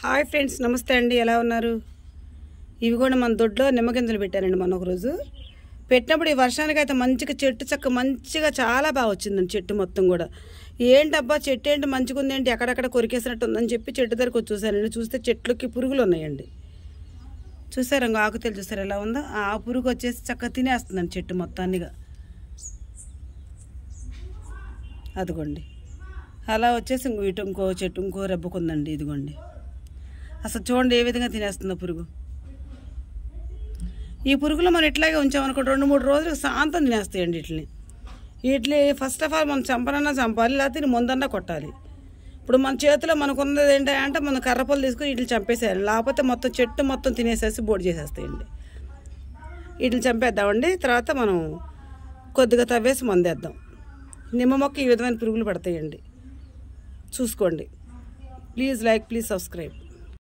Hi friends, నమస్తే అండి. ఎలా ఉన్నారు? ఇవి కూడా మన దొడ్లో నిమ్మగింజలు పెట్టానండి. మొన్న ఒకరోజు పెట్టినప్పుడు ఈ వర్షానికి అయితే మంచిగా చెట్టు చక్క మంచిగా చాలా బాగా వచ్చిందండి. చెట్టు మొత్తం కూడా ఏంటబ్బా చెట్టు ఏంటి మంచిగా ఉందేంటి, ఎక్కడెక్కడ కొరికేసినట్టు ఉందని చెప్పి చెట్టు దగ్గరకు వచ్చి చూసానండి. చూస్తే చెట్లకి పురుగులు ఉన్నాయండి. చూసారు ఆకుతెలు చూసారు ఎలా ఉందో. ఆ పురుగు వచ్చేసి చక్కగా తినేస్తుందండి చెట్టు మొత్తాన్నిగా. అదిగోండి అలా వచ్చేసి ఇటు ఇంకో చెట్టు ఇంకో రెబ్బకుందండి. ఇదిగోండి అసలు చూడండి ఏ విధంగా తినేస్తుందో పురుగు. ఈ పురుగులు మనం ఇట్లాగే ఉంచామనుకో 2-3 రోజులకు శాంతం తినేస్తాయండి వీటిని ఫస్ట్ ఆఫ్ ఆల్ మనం చంపనన్నా చంపాలి, లేకపోతే ముందన్నా కొట్టాలి. ఇప్పుడు మన చేతిలో మనకు ఉన్నది ఏంటంటే మనం కర్రపొలు తీసుకుని వీటిని చంపేసేయాలి, లేకపోతే మొత్తం చెట్టు మొత్తం తినేసేసి బోడి చేసేస్తాయండి. వీటిని చంపేద్దామండి. తర్వాత మనం కొద్దిగా తవ్వేసి మందేద్దాం. నిమ్మ మొక్క ఈ విధమైన పురుగులు పడతాయండి. చూసుకోండి. Please like, please subscribe.